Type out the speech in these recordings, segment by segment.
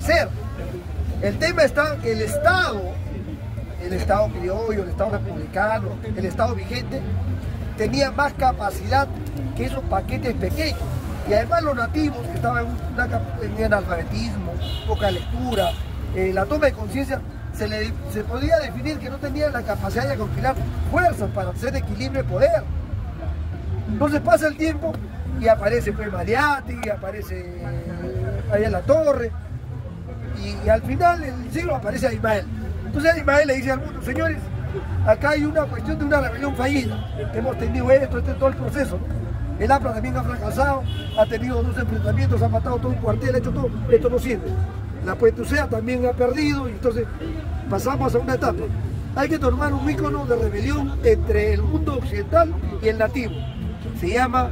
hacer. El tema está que el Estado criollo, el Estado republicano, el Estado vigente, tenía más capacidad que esos paquetes pequeños. Y además los nativos, que estaban en analfabetismo, poca lectura, la toma de conciencia, se podía definir que no tenían la capacidad de compilar fuerzas para hacer equilibrio de poder. Entonces pasa el tiempo y aparece pues Mariátegui, aparece allá La Torre, y al final del siglo aparece Abimael. Entonces Abimael le dice al mundo: señores, acá hay una cuestión de una rebelión fallida, hemos tenido esto, todo el proceso, ¿no? El APRA también ha fracasado, ha tenido 2 enfrentamientos, ha matado todo un cuartel, ha hecho todo, esto no sirve. La Puente Ucea también ha perdido, y entonces pasamos a una etapa. Hay que tomar un ícono de rebelión entre el mundo occidental y el nativo. Se llama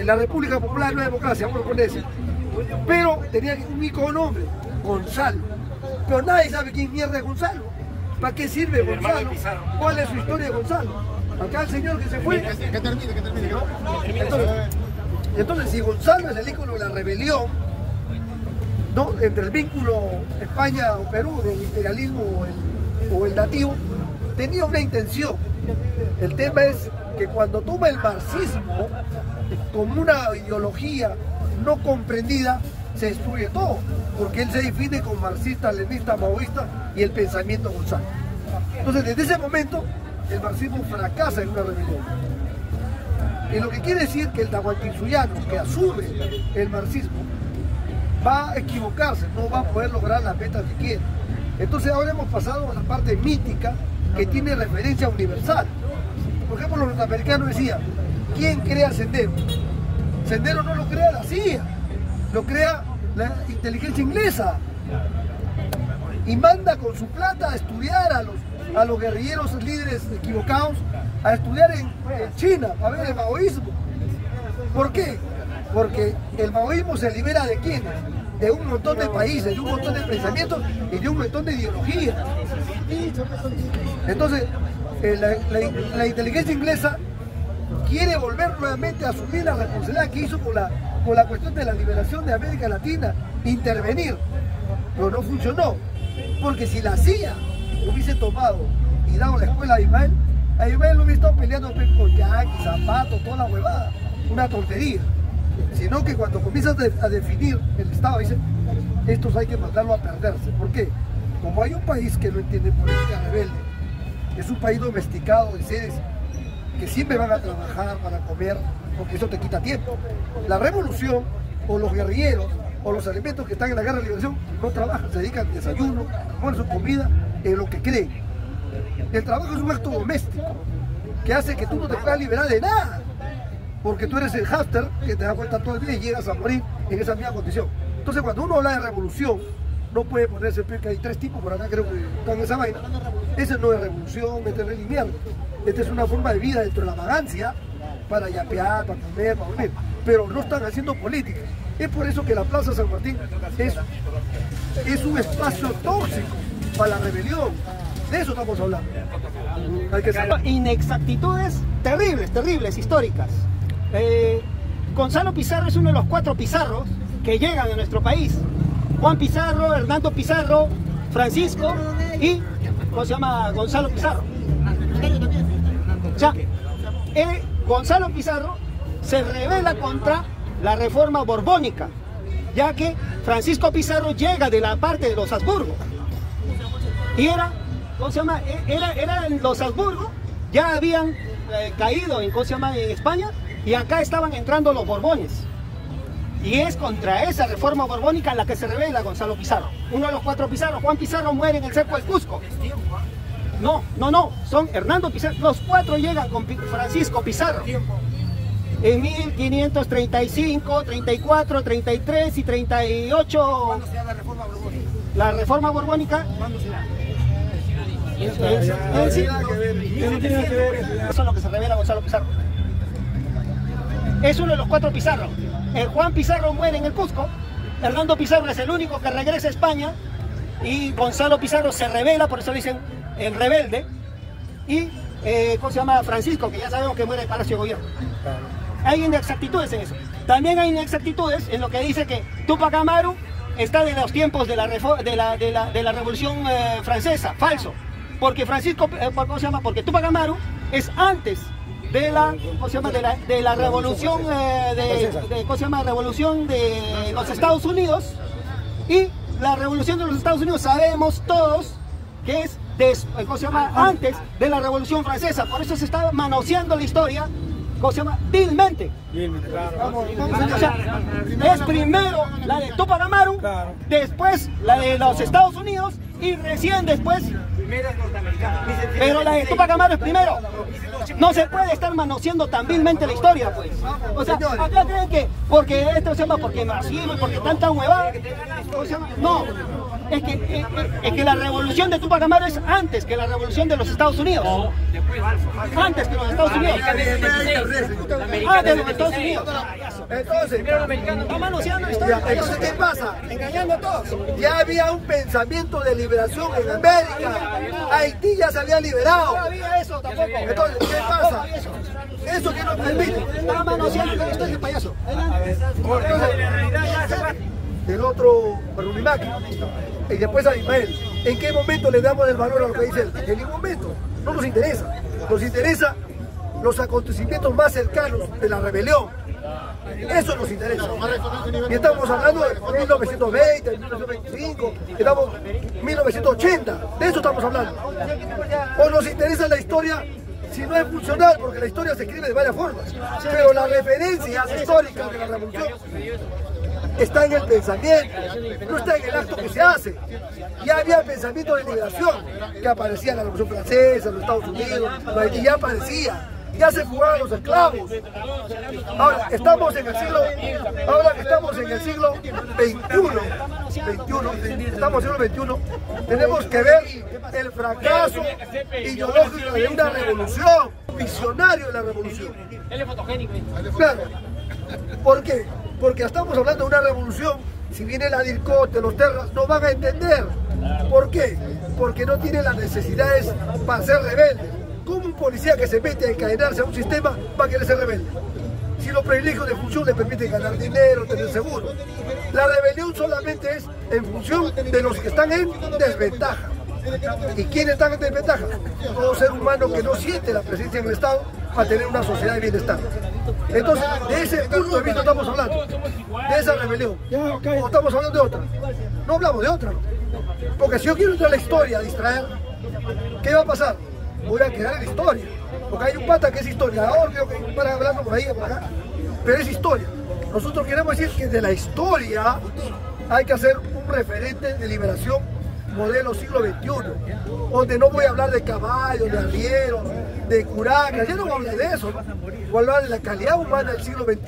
la República Popular de Nueva Democracia, vamos a poner ese. Pero tenía un ícono nombre, Gonzalo. Pero nadie sabe quién mierda es Gonzalo. ¿Para qué sirve Gonzalo? ¿Cuál es su historia de Gonzalo? Acá el señor que se fue. Que termine. Entonces, si Gonzalo es el ícono de la rebelión, ¿no?, entre el vínculo España o Perú, del imperialismo o el nativo, tenía una intención. El tema es que cuando toma el marxismo como una ideología no comprendida, se destruye todo, porque él se define como marxista, leninista, maoísta y el pensamiento Gonzalo. Entonces, desde ese momento, el marxismo fracasa en una rebelión. Y lo que quiere decir que el tahuantinsuyano, que asume el marxismo, va a equivocarse, no va a poder lograr las metas que quiere. Entonces ahora hemos pasado a la parte mítica que tiene referencia universal. Por ejemplo, los norteamericanos decían: ¿quién crea Sendero? Sendero no lo crea la CIA, lo crea la inteligencia inglesa. Y manda con su plata a estudiar a los guerrilleros líderes equivocados, a estudiar en China, a ver el maoísmo. ¿Por qué? Porque el maoísmo se libera de quiénes, de un montón de países, de un montón de pensamientos y de un montón de ideologías. Entonces, la inteligencia inglesa quiere volver nuevamente a asumir la responsabilidad que hizo con la cuestión de la liberación de América Latina, intervenir, pero no funcionó. Porque si la CIA hubiese tomado y dado la escuela a Abimael lo hubiese estado peleando con Yankee, Zapato, toda la huevada, una tontería. Sino que cuando comienzas a definir el Estado, dicen: estos hay que mandarlo a perderse. ¿Por qué? Como hay un país que no entiende política rebelde, es un país domesticado de seres que siempre van a trabajar para comer, porque eso te quita tiempo. La revolución, o los guerrilleros, o los elementos que están en la guerra de liberación, no trabajan, se dedican a desayuno, almuerzo, comida, en lo que creen. El trabajo es un acto doméstico que hace que tú no te puedas liberar de nada, porque tú eres el hámster que te da cuenta todo el día y llegas a morir en esa misma condición. Entonces, cuando uno habla de revolución, no puede ponerse que hay 3 tipos por acá, creo que están en esa vaina. Esa no es revolución, meterle ni mierda. Esta es una forma de vida dentro de la vagancia, para yapear, para comer, para dormir, pero no están haciendo política. Es por eso que la Plaza San Martín es un espacio tóxico para la rebelión. De eso estamos hablando. Hay que saber. Inexactitudes terribles, históricas. Gonzalo Pizarro es uno de los 4 Pizarros que llegan a nuestro país. Juan Pizarro, Hernando Pizarro, Francisco y Gonzalo Pizarro. Ya, Gonzalo Pizarro se rebela contra la reforma borbónica, ya que Francisco Pizarro llega de la parte de los Habsburgo y era en los Habsburgo, ya habían caído en España, y acá estaban entrando los Borbones, y es contra esa reforma borbónica la que se revela Gonzalo Pizarro, uno de los 4 Pizarros. Juan Pizarro muere en el cerco del Cusco. No, son Hernando Pizarro, los 4 llegan con Francisco Pizarro en 1535, 34, 33 y 38. ¿Cuándo se da la reforma borbónica? La reforma borbónica. ¿Cuándo se da? Eso es lo que se revela Gonzalo Pizarro. Es uno de los 4 Pizarros. Juan Pizarro muere en el Cusco. Hernando Pizarro es el único que regresa a España. Y Gonzalo Pizarro se revela, por eso le dicen el rebelde. Y Francisco, que ya sabemos que muere en Palacio de Gobierno. Hay inexactitudes en eso. También hay inexactitudes en lo que dice que Túpac Amaru está de los tiempos de la Revolución Francesa. Falso. Porque ¿cómo se llama? Porque Túpac Amaru es antes de la, ¿cómo se llama? de la revolución ¿cómo se llama? Revolución de los Estados Unidos. Y la revolución de los Estados Unidos sabemos todos que es ¿cómo se llama? Antes de la Revolución Francesa. Por eso se está manoseando la historia, ¿cómo se llama? Vilmente. Claro. O sea, es primero la de Túpac Amaru, después la de los Estados Unidos y recién después. Pero la de Túpac Amaru es primero. No se puede estar manoseando tan vilmente la historia, pues. O sea, acá creen que porque esto se llama porque marxismo y porque tanta huevada. No, es que la revolución de Túpac Amaru es antes que la revolución de los Estados Unidos. Antes que los Estados Unidos. Antes de los Estados Unidos. Entonces, está manoseando la historia. Entonces, ¿qué pasa? Engañando a todos. Ya había un pensamiento de liberación en América. Haití ya se había liberado. No había eso tampoco. Entonces, ¿qué pasa? Eso que nos permite. Estaba manoseando la historia de payaso. El otro Runimaki y después a Ismael. ¿En qué momento le damos el valor a lo que dice él? En ningún momento. No nos interesa. Nos interesa los acontecimientos más cercanos de la rebelión. Eso nos interesa. Y estamos hablando de 1920, 1925, estamos en 1980. De eso estamos hablando. O nos interesa la historia si no es funcional, porque la historia se escribe de varias formas. Pero las referencias históricas de la revolución está en el pensamiento, no está en el acto que se hace. Ya había pensamiento de liberación, que aparecía en la Revolución Francesa, en los Estados Unidos, y ya aparecía, ya se fugaban los esclavos. Ahora, estamos en el siglo XXI, estamos en el siglo XXI, tenemos que ver el fracaso ideológico de una revolución, visionario de la revolución. Claro, ¿por qué? Porque estamos hablando de una revolución, si viene la DIRCOTE, los terras, no van a entender. ¿Por qué? Porque no tienen las necesidades para ser rebeldes. ¿Cómo un policía que se mete a encadenarse a un sistema va a querer ser rebelde? Si los privilegios de función le permiten ganar dinero, tener seguro. La rebelión solamente es en función de los que están en desventaja. ¿Y quiénes están en desventaja? Todo ser humano que no siente la presencia en el Estado para tener una sociedad de bienestar. Entonces, de ese punto de vista estamos hablando, de esa rebelión. O estamos hablando de otra. No hablamos de otra, ¿no? Porque si yo quiero entrar a la historia, a distraer, ¿qué va a pasar? Voy a quedar en la historia. Porque hay un pata que es historiador, creo que para hablando por ahí, por acá. Pero es historia. Nosotros queremos decir que de la historia hay que hacer un referente de liberación modelo siglo XXI, donde no voy a hablar de caballos, de arrieros, de curacas, ya no voy a hablar de eso, ¿no? Voy a hablar de la calidad humana del siglo XXI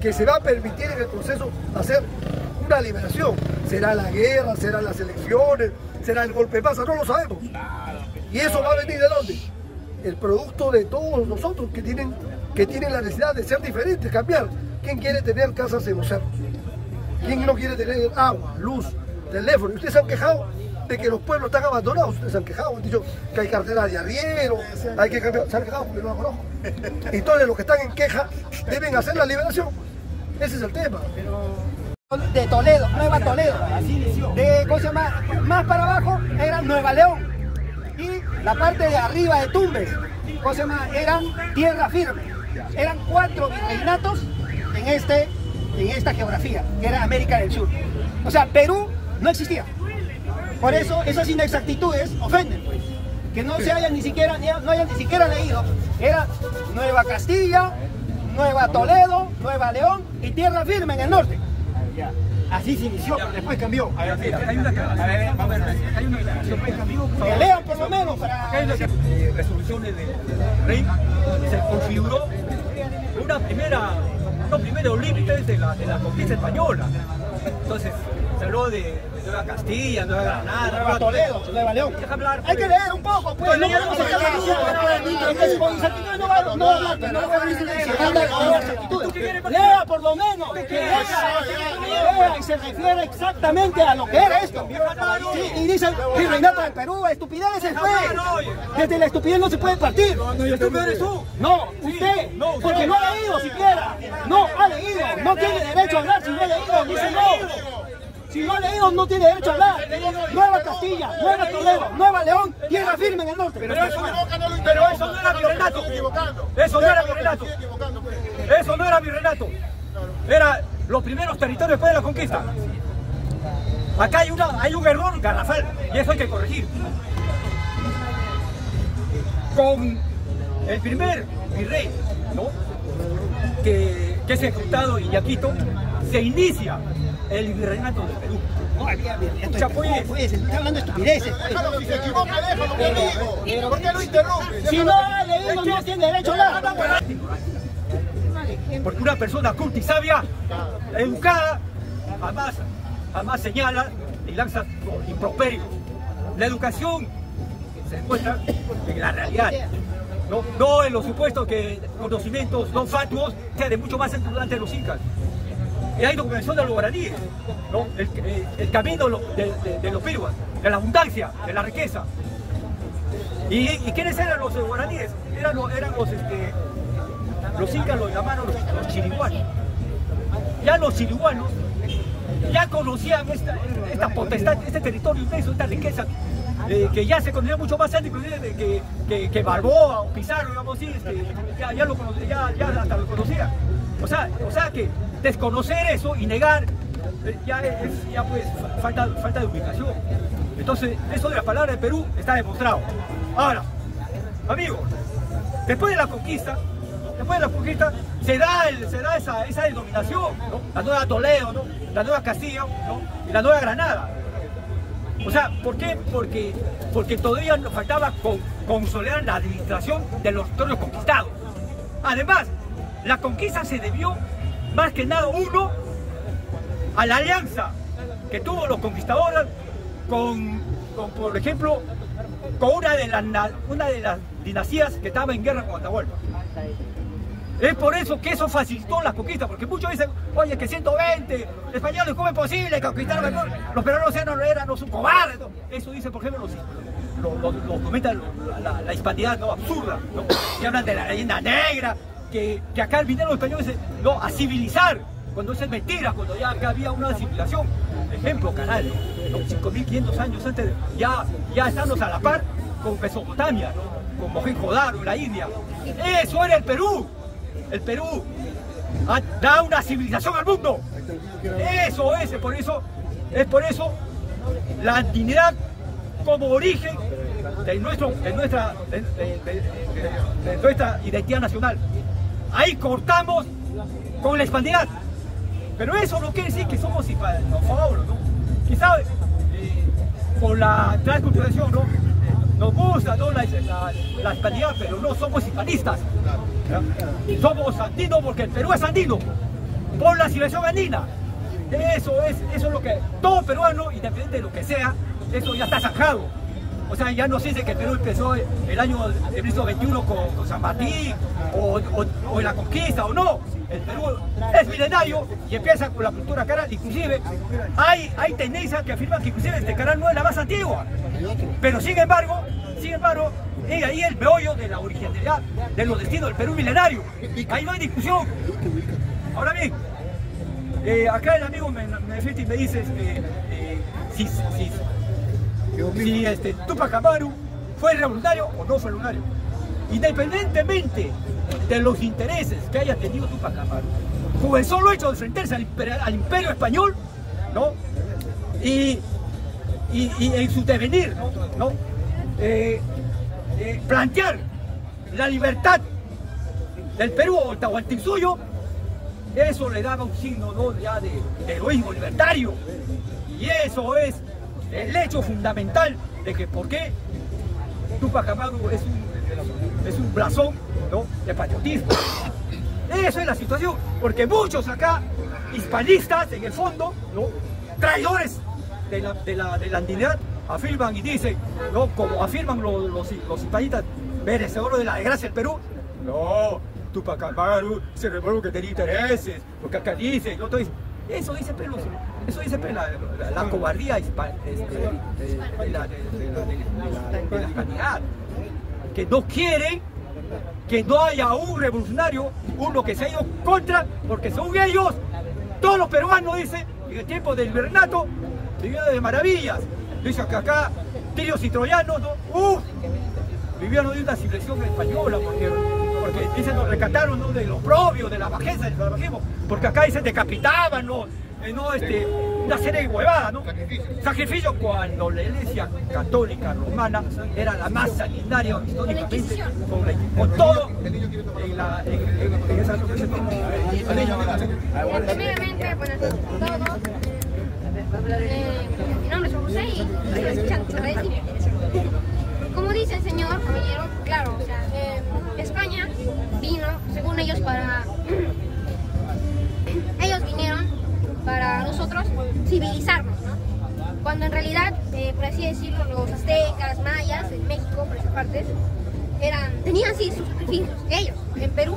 que se va a permitir en el proceso hacer una liberación. Será la guerra, serán las elecciones, será el golpe de masa, no lo sabemos. ¿Y eso va a venir de dónde? El producto de todos nosotros que tienen la necesidad de ser diferentes, cambiar. ¿Quién quiere tener casas en los cerros? ¿Quién no quiere tener agua, luz, teléfono? Ustedes se han quejado de que los pueblos están abandonados, ustedes se han quejado, han dicho que hay carteras de arriero, hay que cambiar, se han quejado porque no la conozco. Entonces los que están en queja deben hacer la liberación. Ese es el tema. De Toledo, Nueva Toledo, de, ¿cómo se llama? Más para abajo era Nueva León y la parte de arriba de Tumbes, ¿cómo se llama? Eran tierra firme. Eran 4 virreinatos en esta geografía, que era América del Sur. O sea, Perú no existía. Por eso esas inexactitudes ofenden, pues. Que no se hayan ni siquiera leído. Era Nueva Castilla, Nueva Toledo, Nueva León y tierra firme en el norte. Así se inició, pero después cambió. Que lean por lo menos para... Hay unas resoluciones del rey, se configuró los primeros límites de la conquista española. Entonces, se habló de Nueva Castilla, Nueva Granada, Nueva Toledo, Nueva León. Hay que leer un poco, pues. No podemos sacar la luz. Con incertidumbre no lea por lo menos. Lea y se refiere exactamente a lo que era esto. Y dicen, virreinato del Perú, estupideces, pues. Desde la estupidez no se puede partir. Estúpido eres tú. No, usted, porque no ha leído siquiera. No ha leído. No tiene derecho a hablar si no ha leído. Dice no. Si no ha leído, no tiene derecho a hablar. Nueva Castilla, Nueva Toledo, Nueva León, tierra firme en el norte. Pero eso no era mi relato. Eso no era mi relato. Eso no era mi relato. Era los primeros territorios después de la conquista. Acá hay un error garrafal y eso hay que corregir. Con el primer virrey, ¿no?, que es ejecutado en Yaquito, se inicia el virreinato del Perú. Está hablando de estupideces. Si se equivoca, déjalo conmigo. ¿Por qué lo interrumpe? Si no ha leído, no tiene derecho a hablar. Porque una persona culta y sabia, educada, jamás señala y lanza improperios. La educación se encuentra en la realidad, no en los supuestos conocimientos no fatuos, que de mucho más durante los incas. Y hay documentación de los guaraníes, ¿no? El camino de los piruas, de la abundancia, de la riqueza. ¿Y quiénes eran los guaraníes? Eran los incas los llamaron los chiriguanos. Ya los chiriguanos ya conocían esta potestad, este territorio inmenso, esta riqueza, que ya se conocía mucho más antes que Balboa o Pizarro, digamos así, ya hasta lo conocía. O sea que desconocer eso y negar ya pues falta de ubicación. Entonces, eso de la palabra de Perú está demostrado. Ahora, amigos, después de la conquista se da esa denominación, ¿no? La Nueva Toledo, ¿no? La Nueva Castilla, ¿no? Y la Nueva Granada. O sea, ¿por qué? Porque todavía nos faltaba consolidar la administración de los territorios conquistados. Además, la conquista se debió, más que nada, a la alianza que tuvo los conquistadores con por ejemplo, con una de las dinastías que estaba en guerra con Atahualpa. Es por eso que eso facilitó la conquista, porque muchos dicen, oye, que 120 españoles, ¿cómo es posible conquistar los peruanos eran un cobardes? Eso dice, por ejemplo, los comentan la hispanidad, ¿no?, absurda, ¿no? Que hablan de la leyenda negra, que acá vinieron los españoles, ¿no?, a civilizar, cuando eso es mentira, cuando ya acá había una civilización. Ejemplo, Canal, ¿no? 5.500 años antes, ya estamos a la par con Mesopotamia, ¿no?, con Mohenjo-Daro, la India. Eso era el Perú. El Perú da una civilización al mundo. Eso es por eso la dignidad como origen de nuestra identidad nacional. Ahí cortamos con la hispanidad. Pero eso no quiere decir que somos hispanófobos, ¿no? Quizá por la transculturación, ¿no?, nos gusta, ¿no?, la hispanidad, pero no somos hispanistas. Somos andinos porque el Perú es andino, por la civilización andina. Eso es lo que todo peruano, independiente de lo que sea, eso ya está zanjado. O sea, ya no se dice que el Perú empezó el año de 1921 con San Martín o en la conquista o no. El Perú es milenario y empieza con la cultura canal. Inclusive hay tendencias que afirman que inclusive este canal no es la más antigua. Pero sin embargo, es ahí el meollo de la originalidad de los destinos del Perú milenario. Ahí no hay discusión. Ahora bien, acá el amigo me dice si Túpac Amaru fue revolucionario o no fue revolucionario. Independientemente de los intereses que haya tenido Túpac Amaru, con el solo hecho de enfrentarse al imperio español, ¿no?, y en su devenir, ¿no?, plantear la libertad del Perú o el Tahuantinsuyo, eso le daba un signo, ¿no?, ya de heroísmo libertario. Y eso es el hecho fundamental de que por qué Túpac Amaru es un blasón, ¿no?, de patriotismo. Eso es la situación, porque muchos acá, hispanistas en el fondo, ¿no?, traidores de la andinidad, afirman y dicen, ¿no?, como afirman los hispanistas, merecedores de la desgracia del Perú. No, Túpac Amaru se reveló que tenía intereses, porque acá dice, ¿no? Entonces, eso dice Pelosi, la cobardía de la hispanidad, que no quieren que no haya un revolucionario, uno que se ha ido contra, porque según ellos, todos los peruanos, dicen, en el tiempo del virreinato, vivían de maravillas. Dicen que acá, tirios y troyanos, ¿no? Vivían de una civilización española, porque dicen, nos rescataron, ¿no?, de lo propio, de la bajeza, del salvajismo, porque acá dicen decapitaban, ¿no? Una serie de huevadas, ¿no? Sacrificio cuando la Iglesia Católica Romana era la más sanitaria históricamente, con todo en esa situación. Primeramente, buenas noches a todos. Mi nombre es José y estoy escuchando sus redes y como dice el señor caballero, claro, o sea, España vino, según ellos, ellos vinieron para nosotros civilizarnos, ¿no? Cuando en realidad, por así decirlo, los aztecas, mayas, en México, por esas partes, tenían sí sus sacrificios. Ellos, en Perú,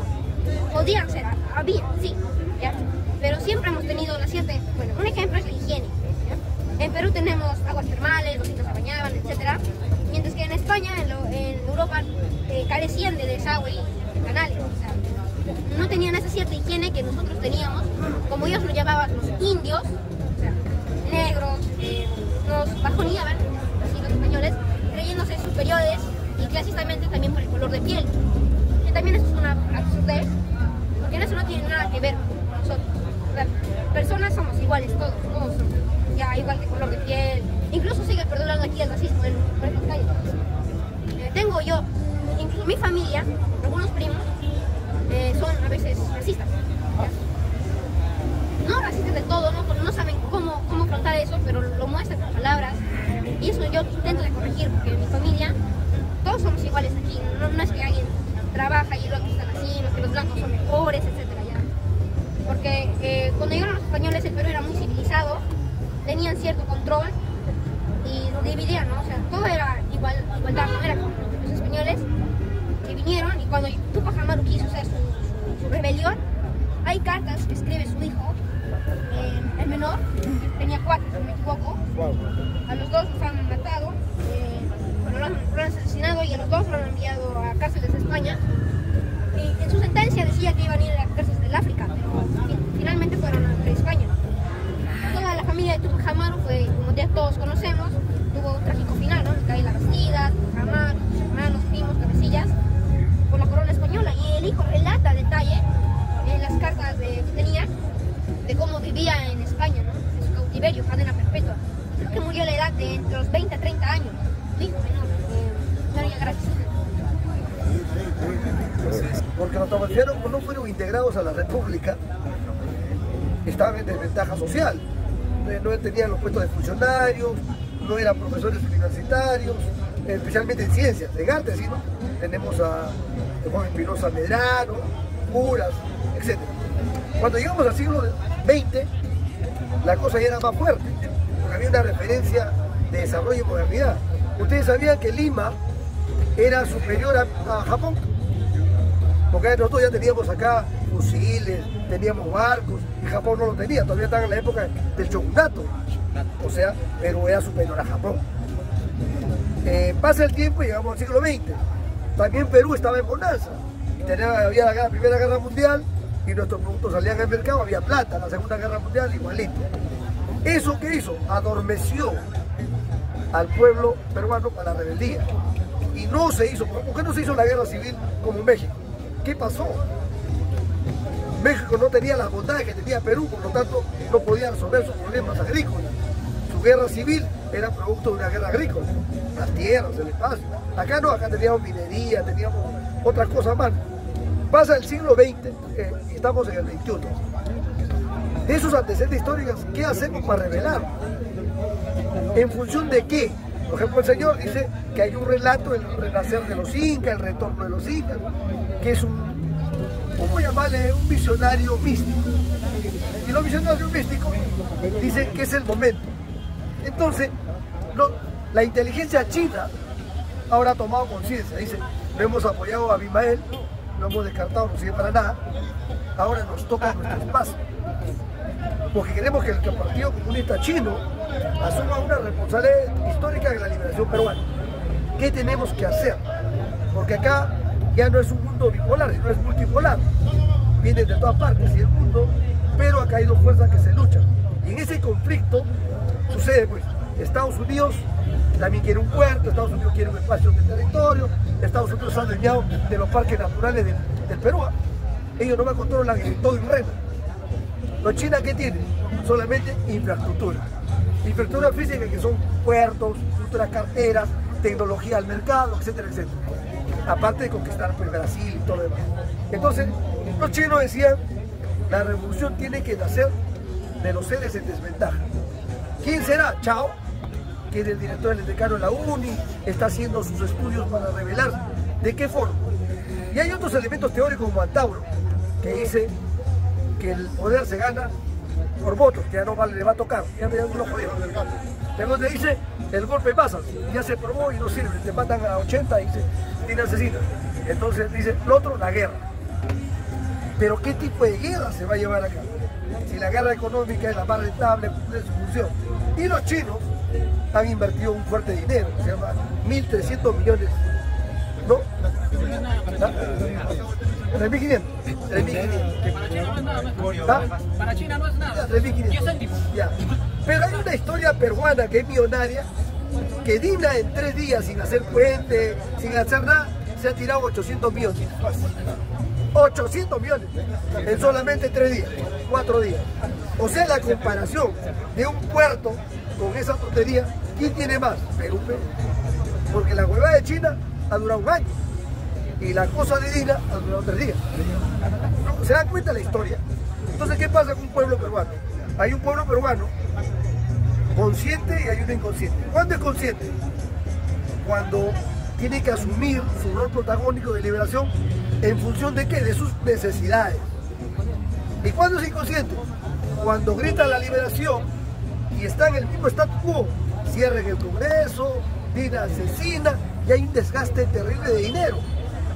podían ser, había, sí, ¿ya? Pero siempre hemos tenido la cierta, bueno, un ejemplo es la higiene, ¿ya? En Perú tenemos aguas termales, los niños se bañaban, etc. Mientras que en España, en Europa, carecían de desagüe y de canales, o sea, no tenían esa cierta higiene que nosotros teníamos, como ellos lo llamaban los indios, o sea, negros, nos bajoneaban, así los españoles, creyéndose superiores y clasistamente también por el color de piel. Que también eso es una absurdez, porque eso no tiene nada que ver con nosotros. Las personas somos iguales, todos somos, ya igual que color de piel, incluso sigue perdurando aquí el racismo por estas calles. Tengo yo, incluso mi familia, algunos primos, son a veces racistas. No racistas del todo, no saben cómo afrontar eso, pero lo muestran con palabras. Y eso yo intento de corregir, porque en mi familia todos somos iguales aquí. No es que alguien trabaja y luego están así, no es que los blancos son mejores, etcétera, ya. Porque cuando llegaron los españoles, el Perú era muy civilizado, tenían cierto control y lo dividían, ¿no? O sea, todo era igualdad, no era como los españoles que vinieron, y cuando Túpac Amaru quiso hacer su rebelión, hay cartas que escribe su hijo, el menor, tenía 4, si no me equivoco. A los 2 los han matado, lo han asesinado, y a los 2 lo han enviado a cárceles de España. Y en su sentencia decía que iban a ir a las cárceles del África, pero finalmente fueron a España. Toda la familia de Túpac Amaru fue, como ya todos conocemos, tuvo un trágico final, ¿no? Micaela Bastida, Túpac Amaru, sus hermanos, primos, cabecillas, por la corona española. Y el hijo relata detalle en las cartas que tenía de cómo vivía en España, ¿no? En su cautiverio, cadena perpetua. Creo que murió a la edad de entre los 20 a 30 años. Hijo menor, María Gracia. Porque los tabaceros, no fueron integrados a la República, estaban en desventaja social. No tenían los puestos de funcionarios, no eran profesores universitarios, especialmente en ciencias, en arte, ¿sí, no? Tenemos a Juan Espinosa Medrano, curas, etc. Cuando llegamos al siglo XX, la cosa ya era más fuerte, porque había una referencia de desarrollo y modernidad. Ustedes sabían que Lima era superior a Japón, porque nosotros ya teníamos acá fusiles, teníamos barcos, y Japón no lo tenía, todavía estaba en la época del shogunato, o sea, pero era superior a Japón. Pasa el tiempo y llegamos al siglo XX. También Perú estaba en bonanza, había la Primera Guerra Mundial y nuestros productos salían al mercado, había plata. La Segunda Guerra Mundial igualito. ¿Eso qué hizo? Adormeció al pueblo peruano para la rebeldía. Y no se hizo, ¿por qué no se hizo la guerra civil como en México? ¿Qué pasó? México no tenía las bondades que tenía Perú, por lo tanto no podía resolver sus problemas agrícolas. Su guerra civil era producto de una guerra agrícola, las tierras, el espacio. Acá no, acá teníamos minería, teníamos otras cosas más. Pasa el siglo XX y estamos en el XXI. De esos antecedentes históricos, ¿qué hacemos para revelar? ¿En función de qué? Por ejemplo, el señor dice que hay un relato del renacer de los incas, el retorno de los incas, que es ¿cómo llamarle? Un visionario místico. Y los visionarios místicos dicen que es el momento. Entonces, la inteligencia china ahora ha tomado conciencia. Dice, no hemos apoyado a Abimael, no hemos descartado, no sirve para nada. Ahora nos toca nuestro espacio. Porque queremos que el Partido Comunista Chino asuma una responsabilidad histórica de la liberación peruana. ¿Qué tenemos que hacer? Porque acá ya no es un mundo bipolar, sino es multipolar. Vienen de todas partes y el mundo, pero acá hay dos fuerzas que se luchan. Y en ese conflicto sucede, pues, Estados Unidos también quiere un puerto, Estados Unidos quiere un espacio de territorio, Estados Unidos se ha adueñado de los parques naturales del Perú. Ellos no me controlan todo en remo. Los chinos, ¿qué tienen? Solamente infraestructura. Infraestructura física, que son puertos, infraestructuras carteras, tecnología al mercado, etcétera, etcétera. Aparte de conquistar pues, Brasil y todo lo demás. Entonces, los chinos decían, la revolución tiene que nacer de los seres en desventaja. ¿Quién será? Chao, que es el director del decano de la UNI, está haciendo sus estudios para revelar de qué forma. Y hay otros elementos teóricos como Antauro, que dice que el poder se gana por votos, que ya no vale, le va a tocar, ya no lo jodido. Entonces dice, el golpe pasa, ya se probó y no sirve, te matan a 80 y se tiene asesinos. Entonces dice, lo otro, la guerra. Pero ¿qué tipo de guerra se va a llevar acá? Si la guerra económica es la más rentable, cumple su función. Y los chinos han invertido un fuerte dinero, se llama 1.300 millones, ¿no? 3.500. 3.500. Para China no es nada. 3.500. 10 céntimos. Ya. Pero hay una historia peruana que es millonaria, que Dina en 3 días, sin hacer puente, sin hacer nada, se ha tirado 800 millones. 800 millones en solamente 3 días, 4 días. O sea, la comparación de un puerto con esa tontería, ¿quién tiene más? Perú. Porque la huevada de China ha durado 1 año y la cosa de Dina ha durado 3 días. ¿Se dan cuenta de la historia? Entonces, ¿qué pasa con un pueblo peruano? Hay un pueblo peruano consciente y hay uno inconsciente. ¿Cuándo es consciente? Cuando tiene que asumir su rol protagónico de liberación en función de qué? De sus necesidades. ¿Y cuándo es inconsciente? Cuando grita la liberación y está en el mismo status quo, cierren el Congreso, Dina asesina y hay un desgaste terrible de dinero.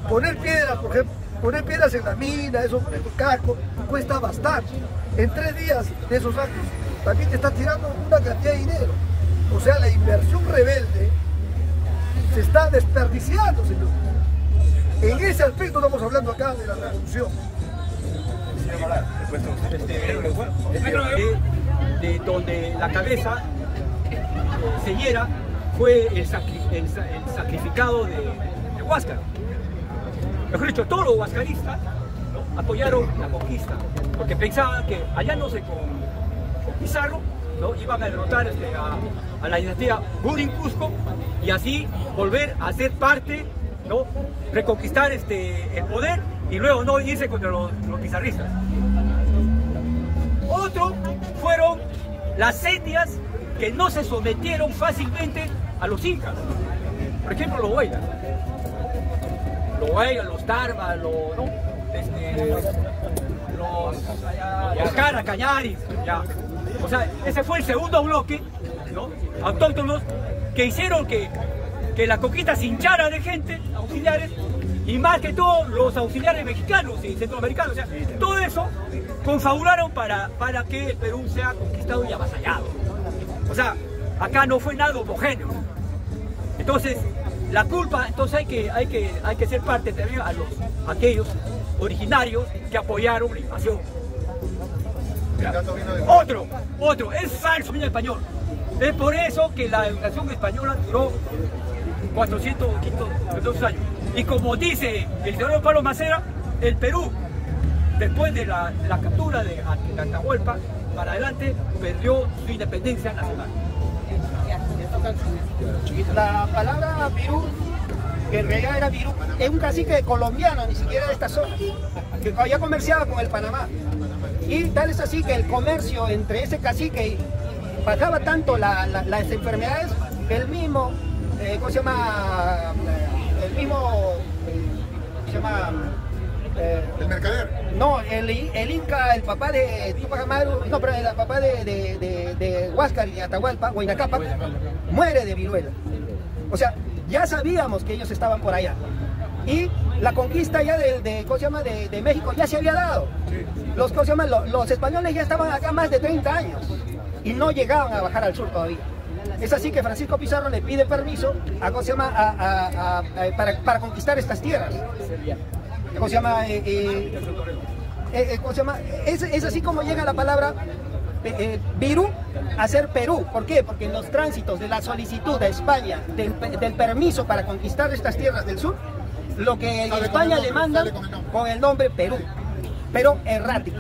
Poner piedras, por ejemplo, poner piedras en la mina, eso con el casco, cuesta bastante. En 3 días de esos actos también te está tirando una cantidad de dinero. O sea, la inversión rebelde se está desperdiciando, señor. En ese aspecto estamos hablando acá de la revolución. De donde la cabeza se hiera fue el sacrificado de Huáscar. Mejor dicho, todos los huascaristas, ¿no?, apoyaron la conquista, porque pensaban que hallándose con Pizarro, ¿no?, iban a derrotar a la dinastía Burin Cusco y así volver a ser parte, ¿no?, reconquistar el poder y luego no irse contra los pizarristas. Otro fueron las etnias que no se sometieron fácilmente a los incas. Por ejemplo, los huaylas. Los Tarma, los Cara, Cañaris, ya. O sea, ese fue el segundo bloque, ¿no?, autóctonos, que hicieron que la conquista se hinchara de gente, auxiliares, y más que todo los auxiliares mexicanos y centroamericanos. O sea, todo eso confabularon para que el Perú sea conquistado y avasallado. O sea, acá no fue nada homogéneo. Entonces, la culpa, entonces hay que ser parte también a aquellos originarios que apoyaron la invasión. Otro, es falso en español. Es por eso que la educación española duró 400 años. Y como dice el señor Pablo Macera, el Perú, después de la captura de Atahualpa, para adelante perdió su independencia nacional. La palabra Pirú, que en realidad era Pirú, es un cacique colombiano, ni siquiera de esta zona, que había comerciado con el Panamá. Y tal es así que el comercio entre ese cacique pasaba tanto las enfermedades que el mismo, ¿cómo se llama? El mismo, ¿cómo se llama? El mercader. No, el Inca, el papá de Tupac Amaru, no, pero el papá de Huáscar y Atahualpa, Huayna Cápac, muere de viruela. O sea, ya sabíamos que ellos estaban por allá. Y la conquista ya ¿cómo se llama? De México ya se había dado. ¿Cómo se llama? Los españoles ya estaban acá más de 30 años y no llegaban a bajar al sur todavía. Es así que Francisco Pizarro le pide permiso a, ¿cómo se llama? Para conquistar estas tierras. ¿Cómo se llama? ¿Cómo se llama? Es así como llega la palabra Virú a ser Perú. ¿Por qué? Porque en los tránsitos de la solicitud a España del permiso para conquistar estas tierras del sur, lo que en España le mandan con el nombre Perú, pero errático,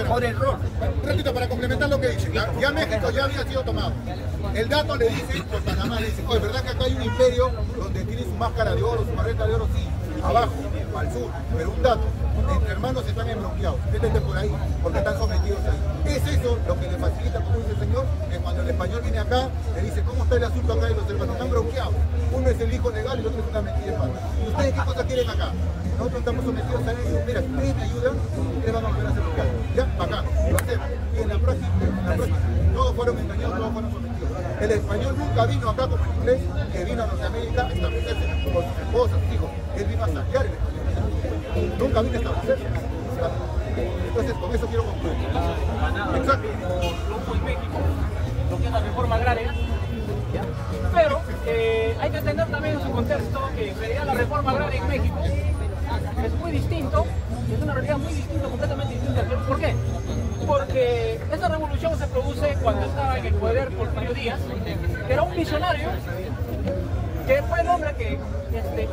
por error. Un ratito para complementar lo que dice. Ya México ya había sido tomado. El dato le dice, por Panamá le dice, oye, ¿verdad que acá hay un imperio donde tiene su máscara de oro, su marreta de oro? Sí, abajo, al sur. Pero un dato, entre hermanos están embloqueados. Métete por ahí, porque están sometidos ahí. Es eso lo que le facilita, como dice el señor, que cuando el español viene acá, le dice, ¿cómo está el asunto acá de los hermanos? Están bloqueados. Uno es el hijo legal y el otro es una mentira de pata. ¿Y ustedes qué cosa quieren acá? Nosotros estamos sometidos a ellos. Mira, si ustedes me ayudan, ustedes van a volver a ser bloqueados. Ya, bacán, lo hacemos. Y en la práctica, todos fueron engañados, todos fueron sometidos. El español nunca vino acá como el inglés, que vino a Norteamérica a establecerse con sus esposas, sus hijos. Él vino a saquear el español. Nunca vino a establecerse. Entonces, con eso quiero concluir. Exacto. Triunfo en México, lo que es la reforma agraria. ¿Ya? Pero hay que entender también en su contexto que en realidad la reforma agraria en México es muy distinto, es una realidad muy distinta, completamente distinta. ¿Por qué? Porque esa revolución se produce cuando estaba en el poder Porfirio Díaz, que era un visionario, que fue el hombre que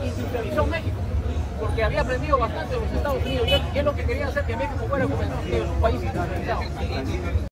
industrializó México, porque había aprendido bastante de los Estados Unidos y él lo que quería hacer que México fuera como Estados Unidos, un país industrializado.